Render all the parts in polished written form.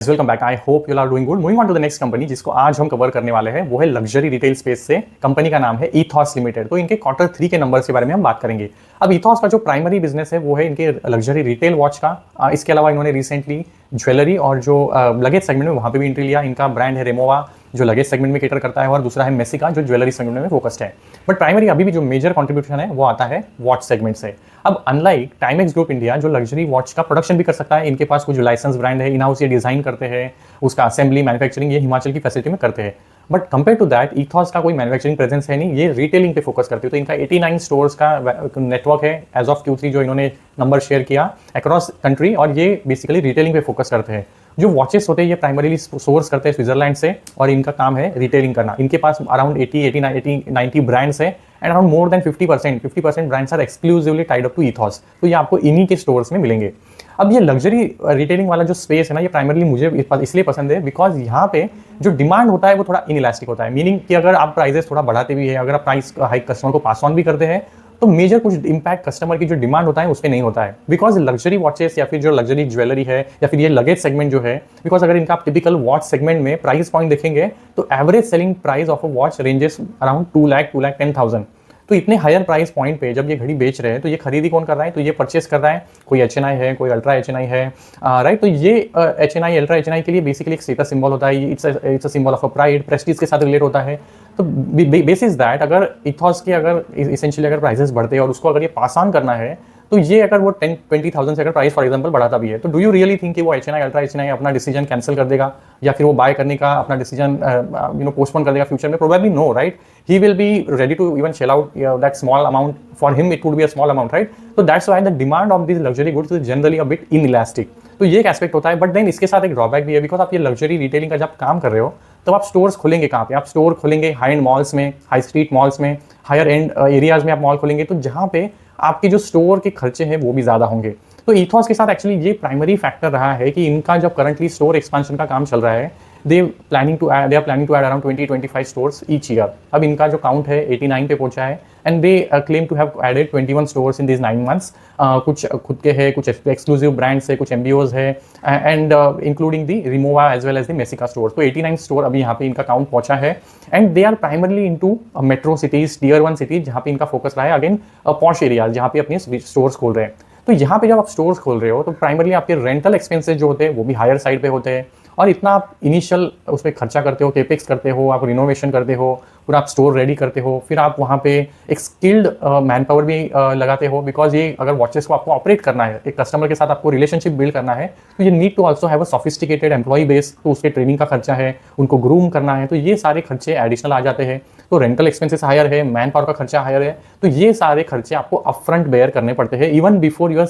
Welcome back. I hope you are doing good. Moving on to the next company जिसको आज हम cover करने वाले हैं वो है लग्जरी रिटेल स्पेस से। कंपनी का नाम है ईथॉस लिमिटेड। तो इनके Q3 के नंबर्स के बारे में हम बात करेंगे। अब ईथॉस का जो प्राइमरी बिजनेस है वो है इनके लग्जरी रिटेल वॉच का। इसके अलावा इन्होंने रिसेंटली ज्वेलरी और जो लगेज सेगमेंट में वहाँ पे भी एंट्री लिया। इनका ब्रांड है रेमोवा जो लगेज सेगमेंट में केटर करता है, और दूसरा है मेसिका जो ज्वेलरी सेगमेंट में फोकस्ड है। बट प्राइमरी अभी भी जो मेजर कंट्रीब्यूशन है वो आता है वॉच सेगमेंट से। अब अनलाइक टाइमेक्स ग्रुप इंडिया जो लग्जरी वॉच का प्रोडक्शन भी कर सकता है, इनके पास कुछ लाइसेंस ब्रांड है, इन हाउस ये डिजाइन करते हैं, उसका असेंबली मैन्युफैक्चरिंग ये हिमाचल की फैसिलिटी में करते हैं। But compare to that Ethos का कोई मैन्युफैक्चरिंग प्रेजेंस है नहीं, ये रिटेलिंग पे फोकस करते हैं। तो इनका 89 स्टोर्स का नेटवर्क है एज ऑफ Q3 जो इन्होंने नंबर शेयर किया अक्रॉस कंट्री, और ये बेसिकली रिटेलिंग पे फोकस करते हैं। जो वॉचेस होते हैं ये प्राइमरीली सोर्स करते हैं स्विट्जरलैंड से, और इनका काम है रिटेलिंग करना। इनके पास अराउंड 90 ब्रांड्स है, and around more than 50% brands are exclusively tied up to Ethos. तो ये आपको इन्हीं के स्टोर्स में मिलेंगे। अब ये लग्जरी रिटेलिंग वाला जो स्पेस है ना, ये प्राइमरली मुझे इसलिए पसंद है बिकॉज यहाँ पे जो डिमांड होता है वो थोड़ा इनइलास्टिक होता है। मीनिंग कि अगर आप प्राइजेस थोड़ा बढ़ाते भी है, अगर आप प्राइस हाइक कस्टमर को पास ऑन भी करते हैं, तो मेजर कुछ इंपैक्ट कस्टमर की जो डिमांड होता है उस पर नहीं होता है। बिकॉज लग्जरी वॉचेस या फिर जो लग्जरी ज्वेलरी है या फिर ये लगेज सेगमेंट जो है, बिकॉज अगर इनका आप टिपिकल वॉच सेगमेंट में प्राइस पॉइंट देखेंगे तो average selling price of a watch ranges around 2,10,000। तो इतने हायर प्राइस पॉइंट पे जब ये घड़ी बेच रहे हैं तो ये खरीदी कौन कर रहा है? तो ये परचेस कर रहा है कोई HNI है, कोई अल्ट्रा HNI है, राइट। तो ये HNI अल्ट्रा HNI के लिए बेसिकली एक स्टेटस सिंबल होता है, it's a symbol of a pride, Prestige के साथ रिलेट होता है। तो बेसिस दैट अगर इथॉस के अगर इसेंशियली अगर प्राइसेस बढ़ते हैं और उसको अगर ये पास ऑन करना है, तो ये अगर वो 10-20,000 से अगर प्राइस फॉर एग्जांपल बढ़ाता भी है, तो डू यू रियली थिंक कि वो HNI अल्ट्रा HNI अपना डिसीजन कैंसिल कर देगा या फिर वो बाय करने का अपना डिसीजन पोस्टपोन कर देगा फ्यूचर में? Probably no, right. He will be ready to even shell out that small amount, for him it would be a small amount, right. तो that's why the demand of this luxury goods is generally a bit inelastic. तो ये एक aspect होता है। But then इसके साथ एक drawback भी है, बिकॉज आप ये लग्जरी रिटेलिंग का जब काम कर रहे हो तब आप स्टोर्स खोलेंगे कहाँ पे? आप स्टोर खोलेंगे हाई एंड मॉल्स में, हाई स्ट्रीट मॉल्स में, हायर एंड एरियाज में आप मॉल खोलेंगे, तो जहाँ पे आपके जो स्टोर के खर्चे हैं वो भी ज़्यादा होंगे। तो ईथॉस के साथ एक्चुअली ये प्राइमरी फैक्टर रहा है कि इनका जब करंटली स्टोर एक्सपेंशन का काम चल रहा है, they are planning to add around 20-25 stores each year. अब इनका जो काउंट है 89 पे पहुंचा है, and they claim to have added 21 stores in this 9 months. कुछ खुद के है, कुछ एक्सक्लूसिव ब्रांड्स है, कुछ MBOs है, and including the Rimowa as well as the Messika store. तो 89 स्टोर अभी यहाँ पे इनका काउंट पहुंचा है, and they are primarily into metro cities, tier 1 cities, जहाँ पे इनका फोकस रहा है, अगेन पॉश एरियाज जहाँ पे अपने स्टोर्स खोल रहे हैं। तो यहाँ पे जब आप स्टोर्स खोल रहे हो तो प्राइमरली आपके रेंटल एक्सपेंसेस जो होते हैं वो भी हायर साइड पे होते हैं, और इतना आप इनिशियल उस पर खर्चा करते हो, केपेक्स करते हो, आप रिनोवेशन करते हो, पूरा आप स्टोर रेडी करते हो, फिर आप वहाँ पे एक स्किल्ड मैन पावर भी लगाते हो। बिकॉज ये अगर वॉचेस को आपको ऑपरेट करना है, एक कस्टमर के साथ आपको रिलेशनशिप बिल्ड करना है, तो ये need to also have a sophisticated employ base. तो उसके ट्रेनिंग का खर्चा है, उनको ग्रूम करना है, तो ये सारे खर्चे एडिशनल आ जाते हैं। तो रेंटल एक्सपेंसेस हायर है, मैन पावर का खर्चा हायर है, तो ये सारे खर्चे आपको अपफ्रंट बेयर करने पड़ते हैं even before your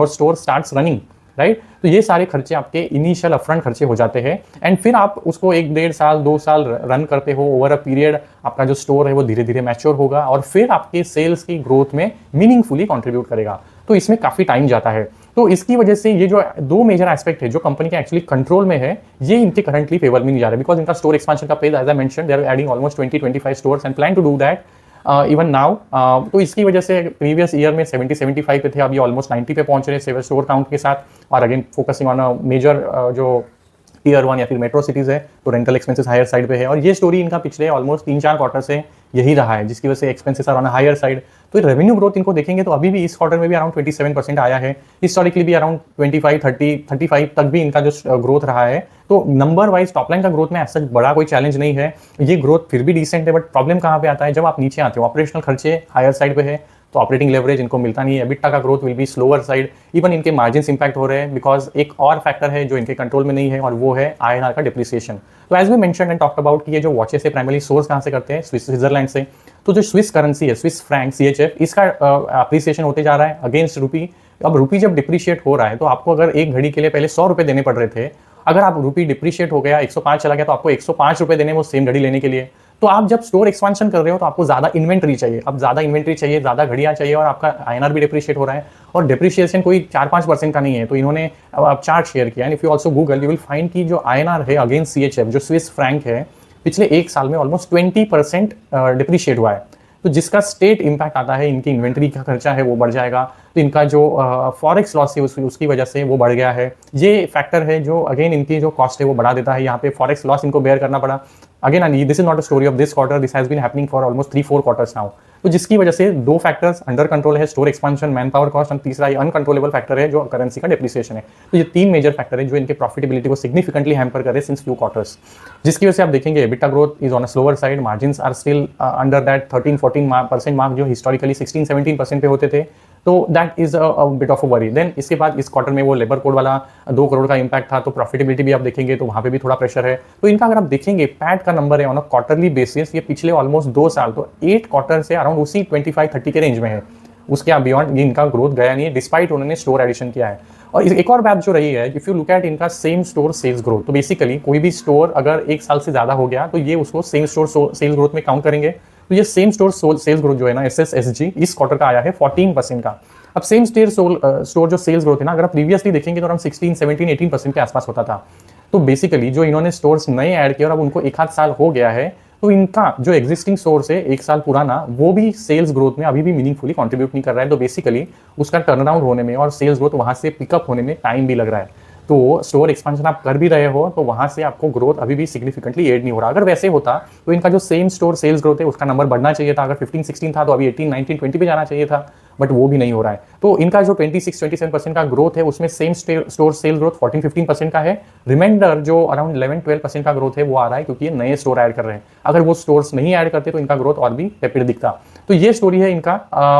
store starts running, right. तो ये सारे खर्चे आपके इनिशियल अपफ्रंट खर्चे हो जाते हैं, एंड फिर आप उसको 1-1.5 साल 2 साल रन करते हो। ओवर अ पीरियड आपका जो स्टोर है वो धीरे धीरे मैच्योर होगा और फिर आपके सेल्स की ग्रोथ में मीनिंगफुली कंट्रीब्यूट करेगा। तो इसमें काफ़ी टाइम जाता है। तो इसकी वजह से ये जो 2 मेजर एस्पेक्ट है जो कंपनी के एक्चुअली कंट्रोल में है, ये इनके करंटली फेवर में नहीं जा रहा है। बिकॉज इनका स्टोर एक्सपेंशन का pace, as I mention, they are adding almost 20-25 stores and plan to do that even now. तो इसकी वजह से प्रीवियस ईयर में 70-75 पे थे, अभी ऑलमोस्ट 90 पे पहुंच रहे हैं स्टोर काउंट के साथ। और अगेन फोकसिंग ऑन मेजर जो टियर 1 या फिर मेट्रो सिटीज है, तो रेंटल एक्सपेंसेस हायर साइड पे है। और ये स्टोरी इनका पिछले ऑलमोस्ट 3-4 क्वार्टर से यही रहा है, जिसकी वजह से expenses are on higher side. तो रेवेन्यू ग्रोथ इनको देखेंगे तो अभी भी इस क्वार्टर में भी अराउंड 27% आया है, हिस्टोरिकली भी अराउंड 25-30-35 तक भी इनका जो ग्रोथ रहा है। तो नंबर वाइज टॉपलाइन का ग्रोथ में ऐसा बड़ा कोई चैलेंज नहीं है, ये ग्रोथ फिर भी डिसेंट है। बट प्रॉब्लम कहाँ पे आता है? जब आप नीचे आते हो, ऑपरेशनल खर्चे हायर साइड पे है, तो ऑपरेटिंग लेवरेज इनको मिलता नहीं है, एबिटा का growth will be slower side, even इनके मार्जिन्स इंपैक्ट हो रहे हैं। बिकॉज एक और फैक्टर है जो इनके कंट्रोल में नहीं है, और वो है INR का डिप्रिसिएशन। तो as we mention and talked about कि ये जो वॉचेस है प्राइमरली सोर्स कहाँ से करते हैं? स्विट्जरलैंड से। तो जो स्विस करेंसी है, स्विस फ्रैंक CHF, इसका अप्रिसिएशन होते जा रहा है अगेंस्ट रूपी। अब रूपी जब डिप्रिशिएट हो रहा है तो आपको अगर एक घड़ी के लिए पहले 100 रुपये देने पड़ रहे थे, अगर आप रूपी डिप्रिशिएट हो गया 105 चला गया, तो आपको 105 रुपये देने वो सेम घड़ी लेने के लिए। तो आप जब स्टोर एक्सपेंशन कर रहे हो तो आपको ज़्यादा इन्वेंट्री चाहिए, अब ज़्यादा इन्वेंट्री चाहिए, ज़्यादा घड़ियाँ चाहिए, और आपका INR भी डिप्रिशिएट हो रहा है, और डिप्रिशिएशन कोई 4-5% का नहीं है। तो इन्होंने अब चार्ट शेयर किया, and if you also Google you will find कि जो INR है अगेंस्ट CHF, जो स्विस फ्रैंक है, पिछले 1 साल में ऑलमोस्ट 20% डिप्रिशिएट हुआ है। तो जिसका स्टेट इम्पैक्ट आता है, इनकी इन्वेंट्री का खर्चा है वो बढ़ जाएगा, तो इनका जो फॉरेक्स लॉस है उसकी वजह से वो बढ़ गया है। ये फैक्टर है जो अगेन इनकी जो कॉस्ट है वो बढ़ा देता है। यहाँ पे फॉरेक्स लॉस इनको बेयर करना पड़ा। Again this is not a story of this quarter, this has been happening for almost 3-4 quarters now. तो जिसकी वजह से दो फैक्टर्स अंडर कंट्रोल है, store expansion, man power cost, और तीसरा ये अनकंट्रोलेबल फैक्टर है जो करेंसी का डेप्रिसिएशन है। तो ये तीन मेजर फैक्टर है जो इनके प्रॉफिटेबिलिटी को सिग्निफिकेंटली हैम्पर करे सिंस फ्यू क्वार्टर्स, जिसकी वजह से आप देखेंगे EBITDA growth is on a slower side, margins are still under that 13-14% mark जो हिस्टोरिकली 16-17% पे होते थे। तो that is a bit of a worry. Then इसके बाद इस क्वार्टर में वो लेबर कोड वाला 2 करोड़ का इंपैक्ट था, तो प्रॉफिटेबिलिटी भी आप देखेंगे तो वहाँ पे भी थोड़ा प्रेशर है। तो इनका अगर आप देखेंगे पैट का नंबर है ऑन अ क्वार्टरली बेसिस, ये पिछले ऑलमोस्ट 2 साल तो 8 क्वार्टर से अराउंड उसी 25-30 के रेंज में है। उसके आप बियॉन्ड इनका ग्रोथ गया नहीं है डिस्पाइट उन्होंने स्टोर एडिशन किया है। और एक और बात जो रही है, इफ यू लुक एट इनका सेम स्टोर सेल्स ग्रोथ, तो बेसिकली कोई भी स्टोर अगर 1 साल से ज्यादा हो गया तो ये उसको सेम स्टोर सेल्स ग्रोथ में काउंट करेंगे। तो ये सेम स्टोर सेल्स ग्रोथ जो है ना SSSG इस क्वार्टर का आया है 14% का। अब सेम स्टोर जो सेल्स ग्रोथ है ना, अगर आप प्रीवियसली देखेंगे तो अराउंड 16-17-18% के आसपास होता था। तो बेसिकली जो इन्होंने स्टोर्स नए ऐड किए और अब उनको 1 आध साल हो गया है, तो इनका जो एग्जिस्टिंग सोर्स है 1 साल पुराना, वो भी सेल्स ग्रोथ में अभी भी मीनिंगफुली कंट्रीब्यूट नहीं कर रहा है। तो बेसिकली उसका टर्न अराउंड होने में और सेल्स ग्रोथ वहां से पिकअप होने में टाइम भी लग रहा है। तो स्टोर एक्सपेंशन आप कर भी रहे हो तो वहां से आपको ग्रोथ अभी भी सिग्निफिकेंटली एड नहीं हो रहा। अगर वैसे होता तो इनका जो सेम स्टोर सेल्स ग्रोथ है उसका नंबर बढ़ना चाहिए था। अगर 15-16 था तो अभी 18-19-20 पे जाना चाहिए था, बट वो भी नहीं हो रहा है। तो इनका जो 26-27% का ग्रोथ है उसमें सेम स्टोर सेल ग्रोथ 14-15% का है। रिमाइंडर जो अराउंड 11-12% का ग्रोथ है वो आ रहा है क्योंकि ये नए स्टोर ऐड कर रहे हैं। अगर वो स्टोर्स नहीं ऐड करते तो इनका ग्रोथ और भी टेपिड दिखता। तो ये स्टोरी है इनका।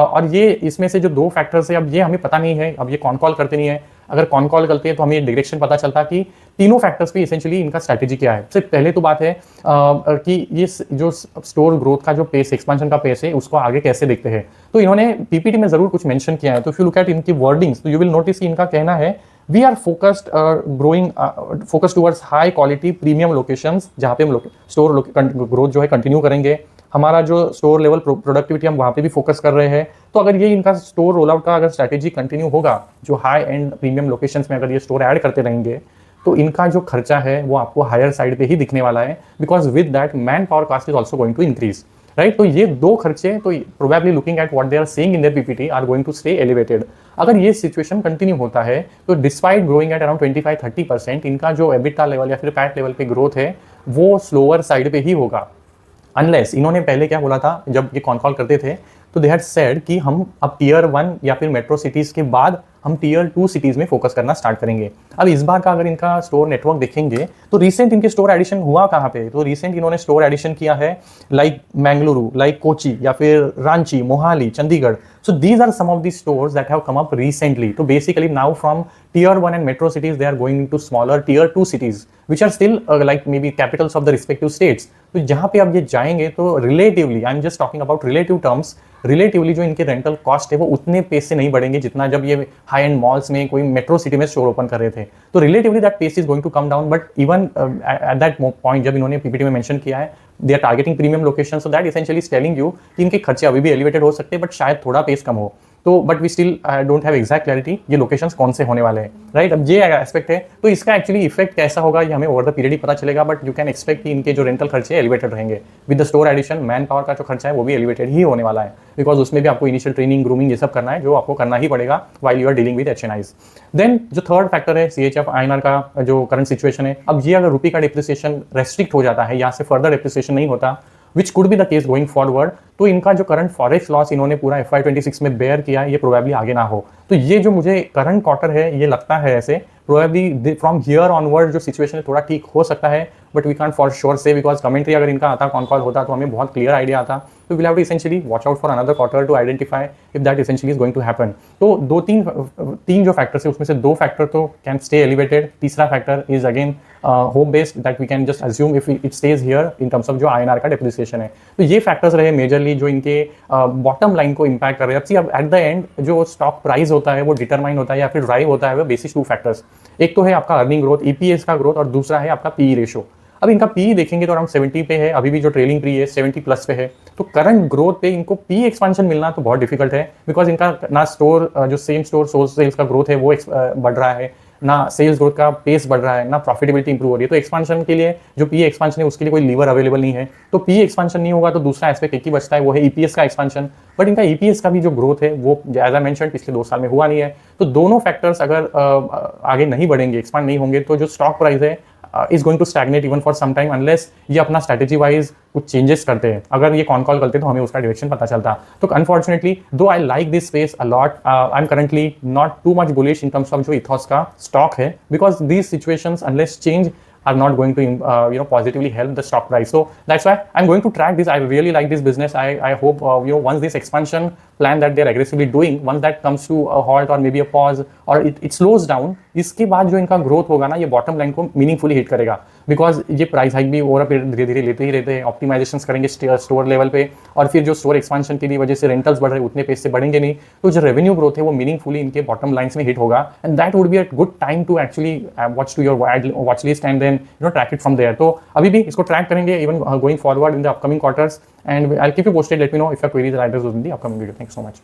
और ये इसमें से जो 2 फैक्टर्स है, अब ये हमें पता नहीं है, अब ये कौन कॉल करते नहीं है। अगर कौन कॉल करते हैं तो हमें डायरेक्शन पता चलता कि तीनों फैक्टर्स पे इसेंशियली इनका स्ट्रैटेजी क्या है। सबसे पहले तो बात है कि ये जो स्टोर ग्रोथ का जो पेस, एक्सपेंशन का पेस है, उसको आगे कैसे देखते हैं। तो इन्होंने पीपीटी में जरूर कुछ मेंशन किया है। तो इफ यू लुक एट इनकी वर्डिंग्स तो यू विल नोटिस कि इनका कहना है we are focused growing focus towards high quality premium locations, जहाँ पे हम स्टोर ग्रोथ जो है कंटिन्यू करेंगे। हमारा जो स्टोर लेवल प्रोडक्टिविटी हम वहाँ पे भी फोकस कर रहे हैं। तो अगर ये इनका स्टोर रोल आउट का अगर स्ट्रैटेजी कंटिन्यू होगा, जो हाई एंड प्रीमियम लोकेशंस में अगर ये स्टोर ऐड करते रहेंगे, तो इनका जो खर्चा है वो आपको हायर साइड पे ही दिखने वाला है, because with that man power cost is also going to increase, right. तो ये 2 खर्चे तो probably looking at what they are saying in their PPT are going to stay elevated. अगर ये सिचुएशन कंटिन्यू होता है तो डिस्पाइट ग्रोइंग एट अराउंड 25-30%, इनका जो एबिटा लेवल या फिर पैट लेवल पे ग्रोथ है वो स्लोअर साइड पे ही होगा। अनलेस इन्होंने पहले क्या बोला था जब ये कॉन कॉल करते थे, तो दे हैड सेड कि हम अब टियर 1 या फिर मेट्रो सिटीज के बाद हम टियर 2 सिटीज में फोकस करना स्टार्ट करेंगे। अब इस बार का अगर इनका स्टोर नेटवर्क देखेंगे तो रिसेंट इनके स्टोर एडिशन हुआ कहाँ पे, तो रिसेंट इन्होंने स्टोर एडिशन किया है लाइक मैंगलुरु, लाइक कोची, या फिर Ranchi, Mohali, Chandigarh. So these are some of the stores that have come up recently. So basically now from tier 1 and metro cities they are going into smaller tier 2 cities which are still like maybe capitals of the respective states. तो जहाँ पे अब ये जाएंगे तो relatively, I'm just talking about relative terms, relatively जो इनके rental cost है वो उतने पेस से नहीं बढ़ेंगे जितना जब ये हाई एंड मॉल्स में कोई मेट्रो सिटी में स्टोर ओपन कर रहे थे। तो relatively that pace is going to come down, but even at that point जब इन्होंने पीपीटी में मेंशन किया है they are targeting premium location, so that essentially is telling you कि इनके खर्चे अभी भी एलिवेटेड हो सकते हैं बट शायद थोड़ा पेस कम हो। तो but we still don't have exact clarity ये लोकेशंस कौन से होने वाले हैं, राइट। अब ये एस्पेक्ट है तो इसका एक्चुअली इफेक्ट कैसा होगा ये हमें ओवर द पीरियड ही पता चलेगा, बट यू कैन एक्सपेक्ट कि इनके जो रेंटल खर्चे एलिवेटेड रहेंगे with the store addition. Man power का जो खर्चा है वो भी एलिवेटेड ही होने वाला है, बिकॉज उसमें भी आपको इनिशियल ट्रेनिंग, ग्रूमिंग ये सब करना है जो आपको करना ही पड़ेगा while you are dealing with HNIs। Then जो थर्ड फैक्टर है CHF INR का जो करंट सिचुएशन है, अब ये अगर रुपये का डिप्रिसिएशन रेस्ट्रिक्ट हो जाता है, यहाँ से फर्दर डिप्रिसिएशन नहीं होता, which could be the case going forward, तो इनका जो करंट फॉरेक्स लॉस इन्होंने पूरा FY26 में बेयर किया है ये प्रोबेबली आगे ना हो। तो ये जो मुझे करंट क्वार्टर है ये लगता है ऐसे प्रोबेबली फ्रॉम हियर ऑनवर्ड जो सिचुएशन है थोड़ा ठीक हो सकता है, but we can't for sure से, बिकॉज कमेंट्री अगर इनका आता, कॉन कॉल होता तो हमें बहुत क्लियर आइडिया आता। तो will have to essentially watch out for another quarter to identify if that essentially is going to happen. तो तीन जो फैक्टर्स है उसमें से 2 फैक्टर तो कैन स्टे एलिवेटेड, तीसरा factor is again hope based that we can just assume if it stays here in terms of जो INR का डिप्रिसिएशन है। तो ये फैक्टर्स रहे मेजरली जो इनके बॉटम लाइन को इंपैक्ट कर रहे हैं। अब एट द एंड जो स्टॉक प्राइस होता है वो डिटरमाइन होता है या फिर ड्राइव होता है वो बेसिस 2 फैक्टर्स, एक तो है आपका अर्निंग ग्रोथ, EPS का ग्रोथ, और दूसरा है आपका PE रेशो। अब इनका PE देखेंगे तो अराउंड 70 पे है, अभी भी जो ट्रेलिंग PE है 70 प्लस पे है। तो करंट ग्रोथ पे इनको PE एक्सपेंशन मिलना तो बहुत डिफिकल्ट है, बिकॉज इनका ना स्टोर जो सेम स्टोर सोर्स सेल्स का ग्रोथ है वो बढ़ रहा है, ना सेल्स ग्रोथ का पेस बढ़ रहा है, ना प्रॉफिटेबिलिटी इंप्रूव हो रही है। तो एक्सपांशन के लिए जो पीए एक्सपांशन है उसके लिए कोई लीवर अवेलेबल नहीं है। तो पीए एक्सपांशन नहीं होगा तो दूसरा एस्पेक्ट एक ही बचता है, वो है ईपीएस का एक्सपांशन। बट इनका ईपीएस का भी जो ग्रोथ है वो एज आई मेंशन पिछले 2 साल में हुआ नहीं है। तो दोनों फैक्टर्स अगर आगे नहीं बढ़ेंगे, एक्सपांड नहीं होंगे, तो जो स्टॉक प्राइस है is going to stagnate even for some time unless ये अपना स्ट्रेटेजी वाइज कुछ चेंजेस करते हैं। अगर ये कॉन कॉल करते तो हमें उसका डायरेक्शन पता चलता। तो अनफॉर्चुनेटली दो I like this space a lot, I am currently not too much bullish in terms of जो इथॉस का स्टॉक है, because these situations unless change are not going to positively help the stock price. So that's why I'm going to track this. I really like this business. I hope once this expansion plan that they're aggressively doing, once that comes to a halt or maybe a pause or it slows down, इसके बाद जो इनका growth होगा ना, ये bottom line को meaningfully hit करेगा। Because ये प्राइस हाइक भी ओवर अ पीरियड धीरे धीरे लेते ही रहते हैं, ऑप्टिमाइजेशन करेंगे स्टोर लेवल पे, और फिर जो स्टोर एक्सपांशन की वजह से रेंटल्स बढ़ रहे हैं उतने पेज से बढ़ेंगे नहीं, तो जो रेवेन्यू ग्रोथ है वो मीनिंगफुली इनके बॉटम लाइन्स में हिट होगा। And that would be a good time to actually watch to your watch list and then track it from there. तो अभी भी इसको ट्रैक करेंगे even going forward in the upcoming quarters, and I keep you posted. Let me know if your queries are addressed in the upcoming video. Thanks so much.